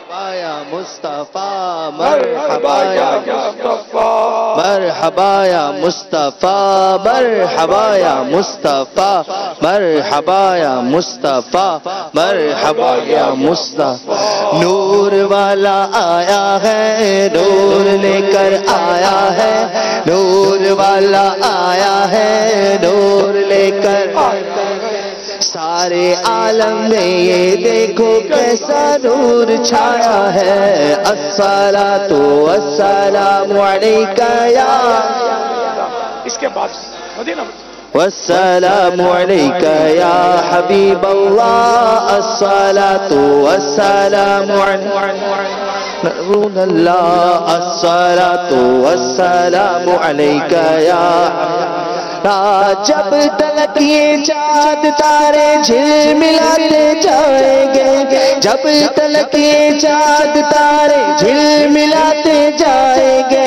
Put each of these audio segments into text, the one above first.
یا مصطفیٰ مرحبا یا مصطفیٰ مرحبا یا مصطفیٰ مرحبا یا مصطفیٰ مرحبا یا مصطفیٰ مرحبا یا مصطفیٰ نور والا آیا ہے نور لے کر آیا ہے نور والا آیا ہے نور لے کر سارے عالم میں یہ دیکھو کیسا نور چھایا ہے الصلاۃ والسلام علیک یا اس کے بعد مدینہ والسلام علیک یا حبیب اللہ الصلاۃ والسلام علیک اللہ الصلاۃ والسلام علیک یا جب تلک یہ چاند تارے جھل ملاتے جائیں گے جب تلک یہ چاند تارے جھل ملاتے جائیں گے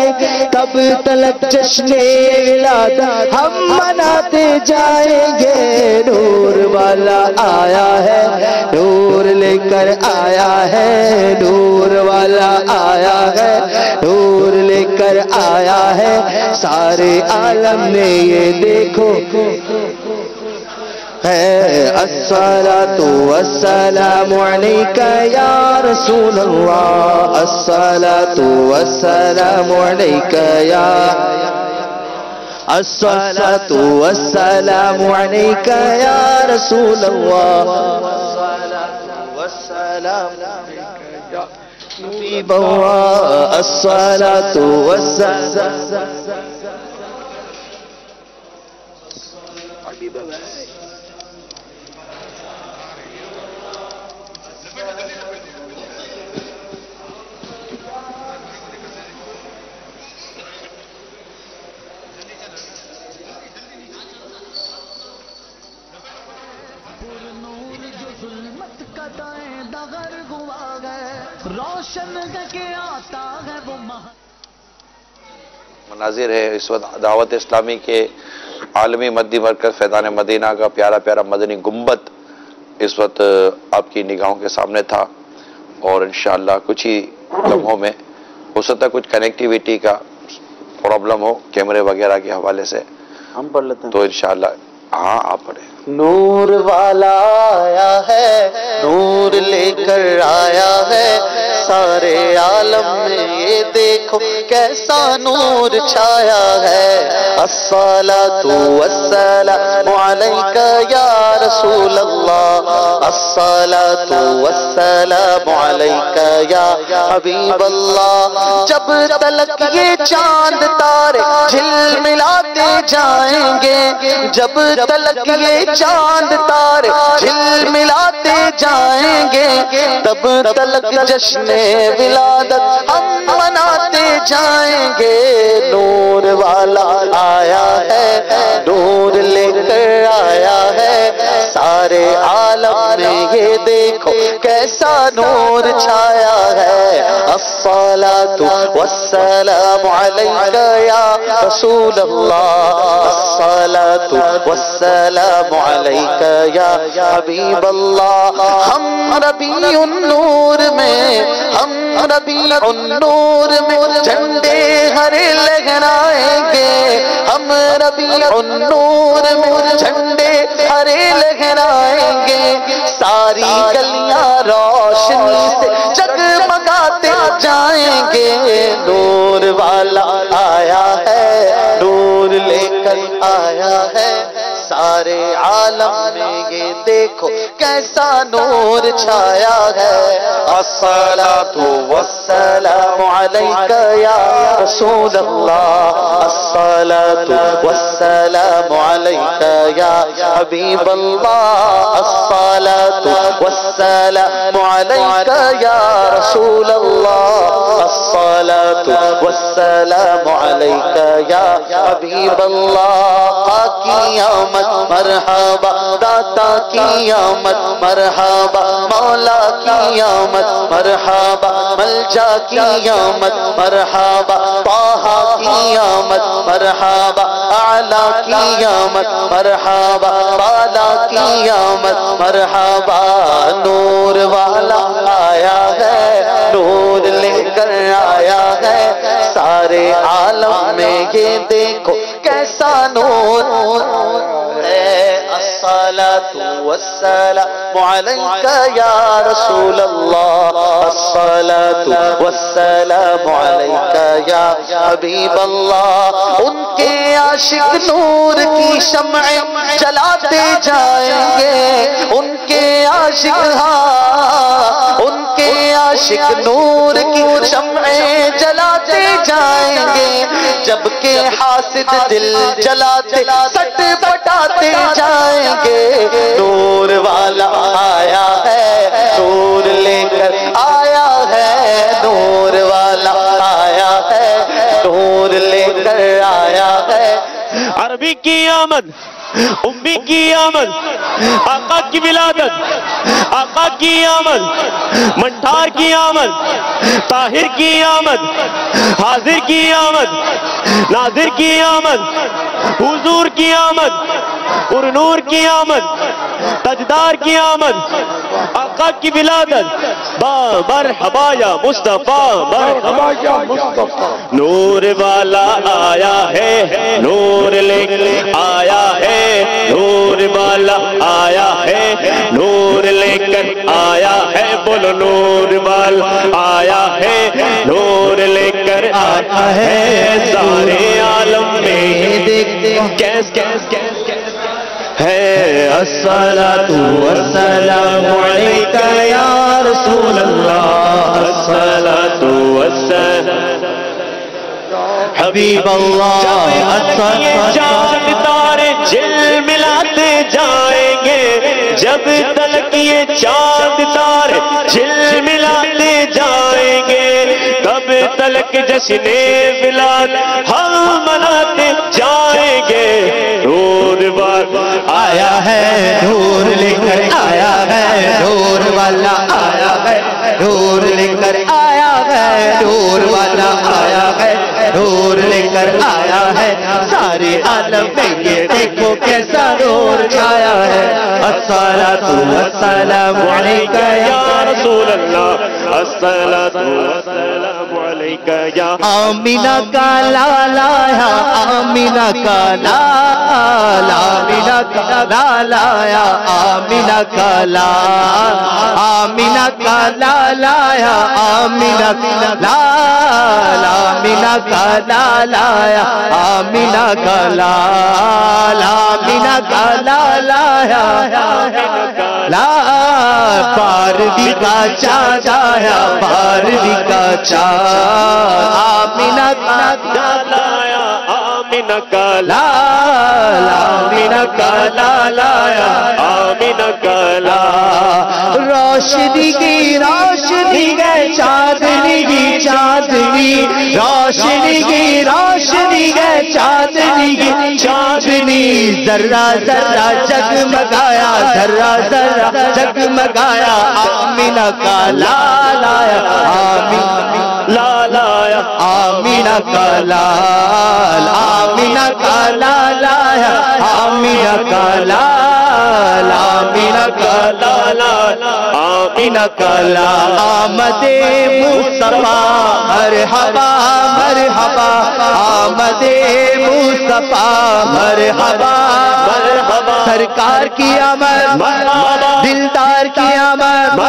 تب تلک جشن ولادت ہم مناتے جائیں گے نور والا آیا ہے نور لے کر آیا ہے نور والا آیا ہے نور لے کر آیا ہے سارے عالم نے یہ دیکھو ہے الصلاۃ والسلام علیک یا رسول اللہ الصلاۃ والسلام علیک یا الصلاۃ والسلام علیک یا رسول اللہ الصلاۃ والسلام علیک یا حبیب اللہ الصلاۃ والسلام مناظر ہے اس وقت دعوت اسلامی کے عالمی مدی مرکز فیضان مدینہ کا پیارا پیارا مدنی گنبد اس وقت آپ کی نگاہوں کے سامنے تھا اور انشاءاللہ کچھ ہی لمحوں میں ہو سکتا ہے کچھ کنیکٹیویٹی کا پرابلم ہو کیمرے وغیرہ کے حوالے سے ہم پڑھ لیتے ہیں تو انشاءاللہ ہاں آپ پڑھیں نور والا آیا ہے نور لے کر آیا ہے سارے عالم میں یہ دیکھو کیسا نور چھایا ہے الصلاۃ والسلام علیک یا رسول اللہ الصلاۃ والسلام علیک یا حبیب اللہ جب تلک یہ چاند تارے جھل ملاتے جائیں گے جب تلک یہ چاند تارے جھل ملاتے جائیں گے تب تلک جشن ولادت ہم مناتے جائیں گے نور والا آیا ہے نور لے کر آیا ہے سارے عالم میں یہ دیکھو کیسا نور چھایا ہے الصلاۃ والسلام علیک یا رسول اللہ الصلاۃ والسلام علیک یا حبیب اللہ ہم ربیع النور میں ہم ربیع النور میں جھنڈے ہرے لہرائیں گے ہم ربیع النور میں جھنڈے ہرے لہرائیں گے ساری گلیاں روشنی سے جگمگاتے جائیں گے نور والا آیا ہے نور لے کر آیا ہے سارے عالم میں یہ دیکھو کیسا نور چھایا ہے الصلاۃ والسلام علیک یا رسول اللہ الصلاۃ والسلام علیک یا حبیب اللہ الصلاۃ والسلام علیک یا رسول اللہ الصلاۃ والسلام علیک یا حبیب اللہ کی آمد مرحبا داتا کی آمد مرحبا مولا کی آمد مرحبا ملجا کی آمد مرحبا طه کی آمد مرحبا اعلی کی آمد مرحبا بالا کی آمد مرحبا نور والا آیا ہے یہ دیکھو کیسا نور ہے الصلاة والسلام علیکہ یا رسول اللہ الصلاة والسلام علیکہ یا حبیب اللہ ان کے عاشق نور کی شمع جلاتے جائیں گے ان کے عاشق ان کے عاشق نور کی شمعیں جلاتے جائیں گے جبکہ حاسد دل جلاتے سٹ پٹاتے جائیں گے نور والا آیا ہے نور لے کر آیا ہے نور والا آیا ہے نور لے کر آیا ہے عربی کی آمد امی کی آمد آقا کی ولادت آقا کی آمد منٹھار کی آمد طاہر کی آمد حاضر کی آمد ناظر کی آمد حضور کی آمد پرنور کی آمد تجدار کی آمد آقا کی ولادت مرحبا یا مصطفیٰ مرحبا یا مصطفیٰ نور والا آیا ہے نور لے آیا ہے نور والا آیا ہے نور لے کر آیا ہے بولو نور والا آیا ہے نور لے کر آیا ہے سارے عالم میں دیکھتے کیس کیس کیس کیس ہے الصلاة والسلام علیکہ یا رسول اللہ الصلاة والسلام حبیب اللہ چاند تارے جل ملاتے جائیں گے جب تلک یہ چاند تارے جل ملاتے جائیں گے تب تلک جشن ولاد ہم مناتے جائیں گے نور والا آیا ہے نور لے کر آیا ہے نور والا آیا ہے نور لے کر آیا ہے نور والا آیا ہے نور لے کر آیا ہے سارے عالم میں یہ دیکھو کیسا نور چھایا ہے الصلاة والسلام علیکہ یا رسول اللہ الصلاة والسلام علیکہ یا آمینہ کا لالا یا آمینہ کا لالا آمینہ کا لالا یا آمینہ کا لالا آمینہ کا لالا یا آمینہ کا لالا آمینہ کا لالا یا آمینہ کا لالا آمینہ کا لالا یا لالا پاروی کا چاند آیا پاروی کا چاند آمینہ کا لالا یا آمینہ کا لالا آمینہ کا لالا یا آمینہ کا لالا روشنی کی روشنی گئے چاندنی کی چاندنی روشنی کی روشنی گئے چاندنی کی چاندنی ذرہ ذرہ جگمگایا ذرہ ذرہ جگمگایا آمینہ کا لالا آمینہ لالا آمینہ کا لالا آمینہ کا لالا آمینہ کا لالا آمینہ کا لالا آمینہ کا لالا آمد مصطفیٰ مرحبا مرحبا آمد مصطفیٰ مرحبا مرحبا سرکار کی آمد دلدار کی آمد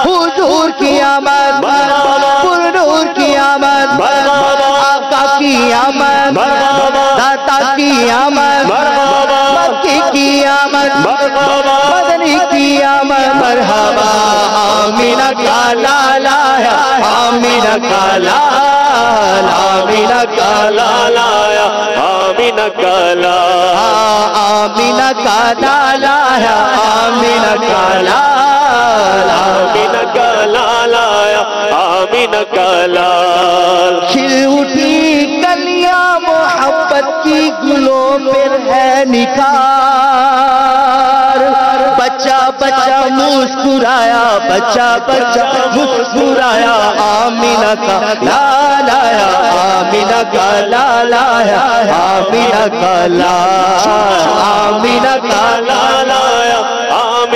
حضور کی آمد پرنور کی آمد آقا کی آمد داتا کی آمد مکی کی آمد مدنی کی آمد مرحبا آمینہ کا لالا آمینہ کا لالا آمینہ کا لالا آمینہ کا لالا آمینہ کا لالا آمینہ کا لالا آمینہ کا لالا آمینہ کا لالا کھل اٹھی کلیاں محبت کی گلوں پر ہے نکھار بچہ بچہ مسکرایا بچہ بچہ مسکرایا آمینہ کا لالا آمینہ کا لالا آمینہ کا لالا آمینہ کا لالا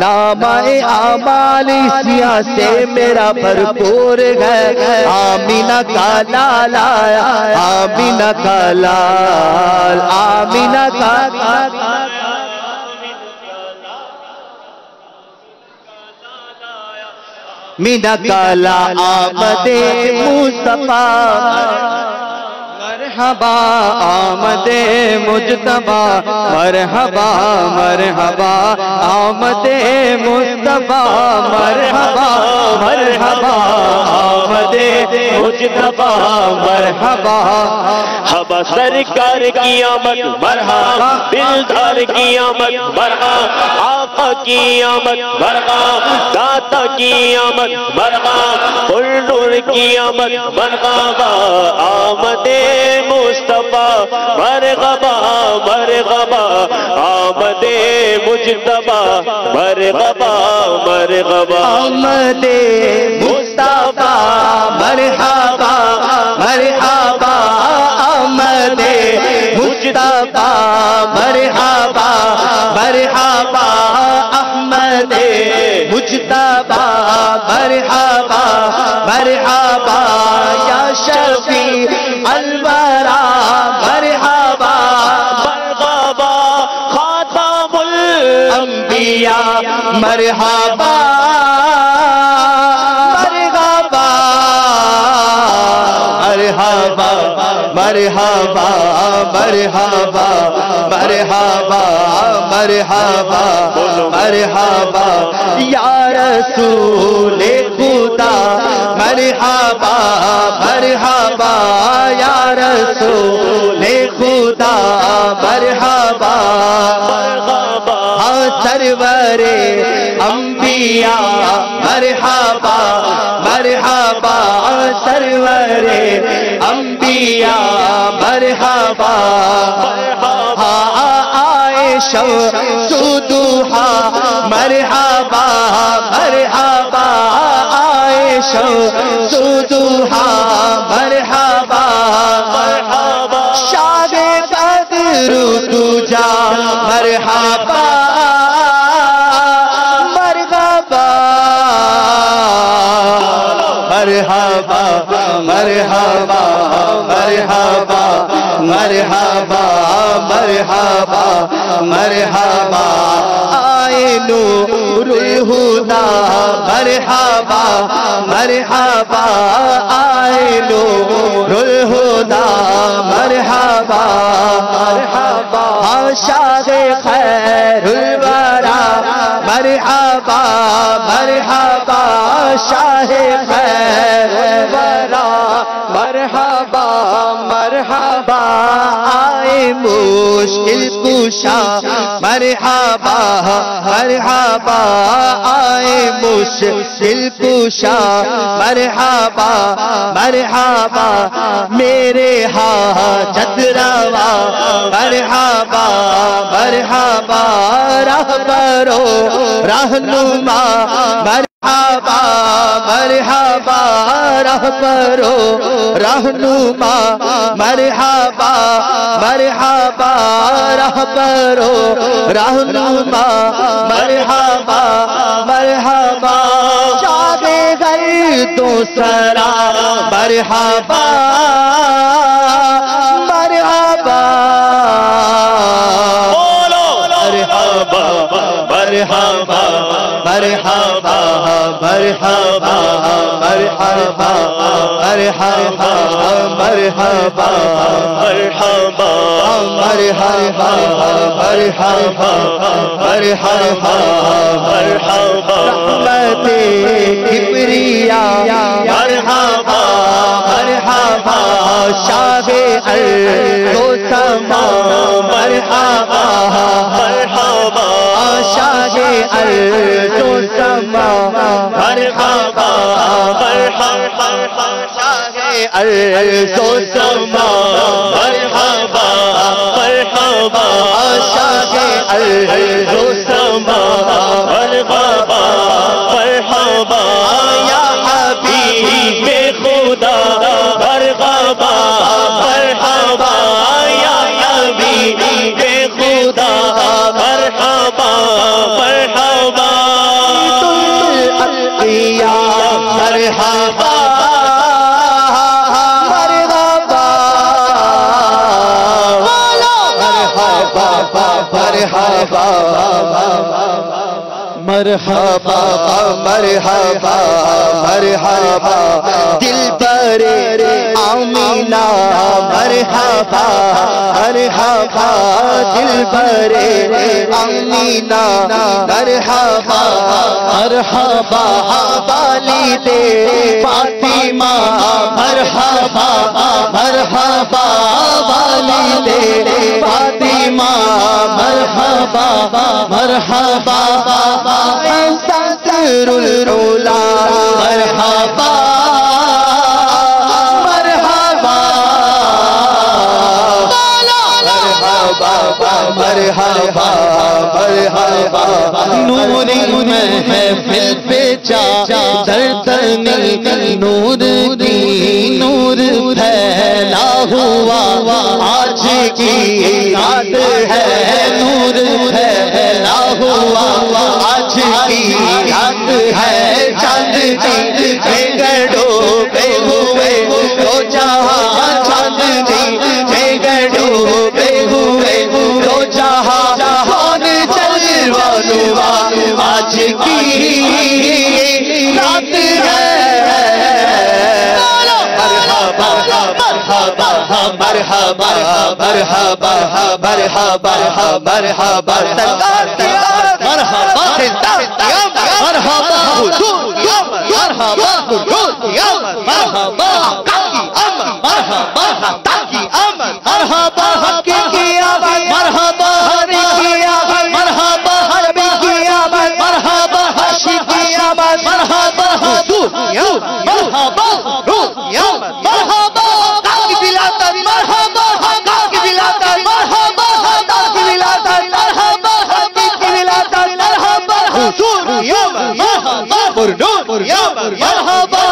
نامہ اعمال سیاہ سے میرا بھرپور ہے آمینہ کا لال آیا آمینہ کا لال آمینہ کا مینا کالا آمد مصطفیٰ مرحبا آمد مجتبی مرحبا مرحبا آمد مصطفیٰ مرحبا مرحبا آمد مجتبی مرحبا ہبا سرکار کی آمد مرحبا دلدار کی آمد مرحبا آقا کی آمد مرحبا داتا کی آمد مرحبا نور کی آمد مرحبا آمد مصطفیٰ مرحبا مرحبا آمد مجتبی مرحبا مرحبا آمد مصطفیٰ مرحبا مرحبا آمد مصطفیٰ مرحبا مرحبا احمد مجتبی مرحبا مرحبا یا شفیع الورا مرحبا مرحبا خاتم الانبیاء مرحبا مرحبا مرحبا مرحبا مرحبا مرحبا مرحبا مرحبا یا رسول خدا مرحبا مرحبا یا رسول خدا مرحبا سرور انبیاء مرحبا مرحبا سرور انبیاء مرحبا آئے شمس ضحیٰ مرحبا مرحبا آئے شمس ضحیٰ مرحبا مرحبا شاد بدر دجا مرحبا مرحبا مرحبا مرحبا مرحبا مرحبا مرحبا مرحبا آئے نور الہدی مرحبا مرحبا آئے نور الہدی مرحبا مرحبا شاہ خیر الورا مرحبا مرحبا شاہ خیر الورا مرحبا مرحبا آئے مشکل کشا مرحبا مرحبا آئے مشکل کشا مرحبا مرحبا میرے حاجت روا مرحبا مرحبا رہبرو رہنما مرحبا مرحبا رہبرو رہنما مرحبا مرحبا رہبرو رہنما مرحبا مرحبا شاد گھر دوسرا مرحبا مرحبا مرحبا مرحبا مرحبا مرحبا مرحبا مرحبا مرحبا مرحبا مرحبا مرحبا مرحبا مرحبا رحمت کبریا مرحبا مرحبا شاہ ارض و سما مرحبا مرحبا شاہ ارض و سما مرحبا مرحبا شاہ ارض و سما مرحبا مرحبا شاہ ارض و سما مرحبا مرحبا یا حبیب خدا مرحبا مرحبا یا حبیب خدا مرحبا مرحبا مرحبا مرحبا مرحبا مرحبا دلبر آمینہ مرحبا مرحبا دلبر آمینہ مرحبا مرحبا والد فاطمہ مرحبا مرحبا والد فاطمہ مرحبا مرحبا صدر العلا مرحبا مرحبا مرحبا مرحبا نوری محفل پہ چادر تنی نور کی نور پھیلا ہوا آج کی رات ہے نور پھیلا ہوا آج کی رات ہے چاند جی ڈوبے ہوئے تو جہاں چاند جی ڈوبے ہوئے تو جہاں کون چلوا آج کی رات ہے مرحبا مرحبا مرحبا مرحبا مرحبا مرحبا سرکار کی مرحبا مرحبا حضور مرحبا حضور مرحبا مرحبا کی امن مرحبا حقیقی آواز مرحبا حقیقی آواز مرحبا حقیقی آواز مرحبا حقیقی آواز مرحبا حضور مرحبا حضور مرحبا کی ولادت مرحبا کی ولادت مرحبا کی ولادت مرحبا کی ولادت مرحبا حضور مرحبا مرحبا مرحبا مرحبا یا مصطفی مرحبا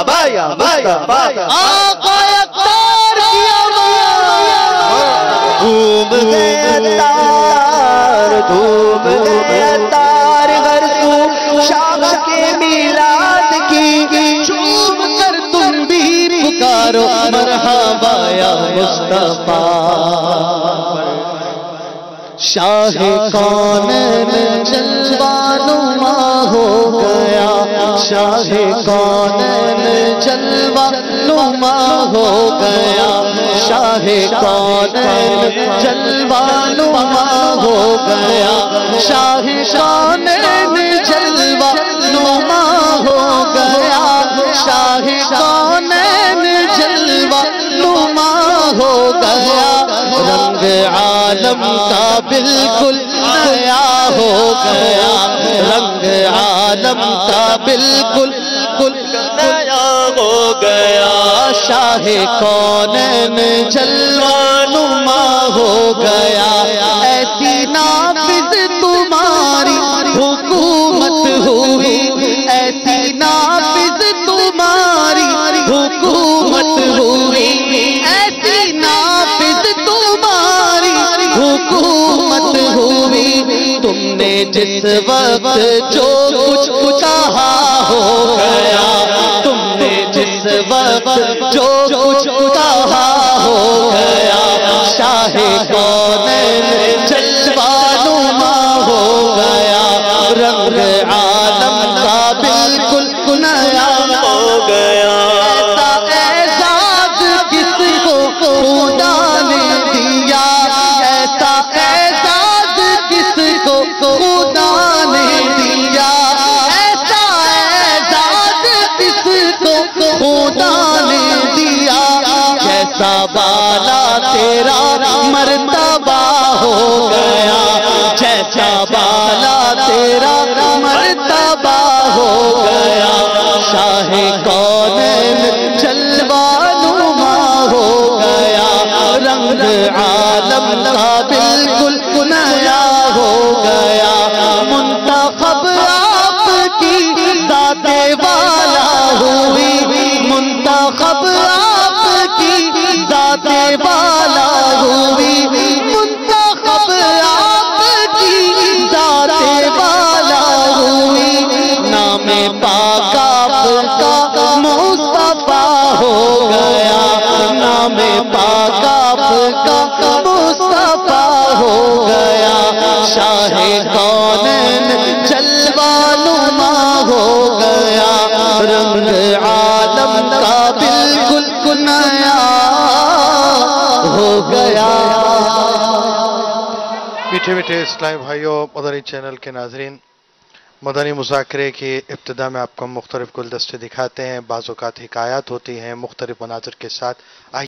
یا مصطفی مرحبا یا مصطفی آقا اختار کی آواز دھوم گئے تار دھوم گئے تار غرسو شام کے میلاد کی چوم کر تم بھی پکارو مرحبا یا مصطفی شاہ کونین جلوہ نما ہو گیا شاہ کونین جلوہ نما ہو گیا شاہ کونین جلوہ نما ہو گیا شاہ کونین جلوہ نما ہو گیا شاہ کونین جلوہ نما ہو گیا رنگ عالم کا بالکل نیا ہو گیا رنگ عالم کا بالکل نیا ہو گیا شاہ کونین جلوہ نما ہو گیا ایسی نافذ تمہاری حکومت ہوئی ایسی نافذ تمہاری حکومت ہوئی ایسی نافذ تمہاری حکومت ہوئی تم نے جس وقت جو کچھ کہا ہو گیا تم نے جس وقت جو کچھ کہا ہو گیا شاہ کونین جلوہ نما ہو گیا رنگ عالم کا بالکل نیا ہو گیا ایسا اعزاز کس کو خدا نے دیا ایسا اعزاز کس کو خدا نے دیا ایسا اعزاز کس کو خدا نے دیا جیسا بالا تیرا مرتبہ ہو گیا جیسا بالا تیرا مرتبہ ہو گیا شاہ کونین جلوہ نما ہو گیا رنگ عالم کا بالکل نیا ہو گیا منتخب آپ کی ذات والا ہوئی منتخب آپ کی ذات والا ہوئی منتخب گیا. میٹھے میٹھے اسلامی بھائیوں، مدنی چینل کے ناظرین، مدنی مذاکرے کی ابتدا میں آپ کو مختلف گلدستے دکھاتے ہیں. بعض اوقات حکایات ہوتی ہیں مختلف مناظر کے ساتھ.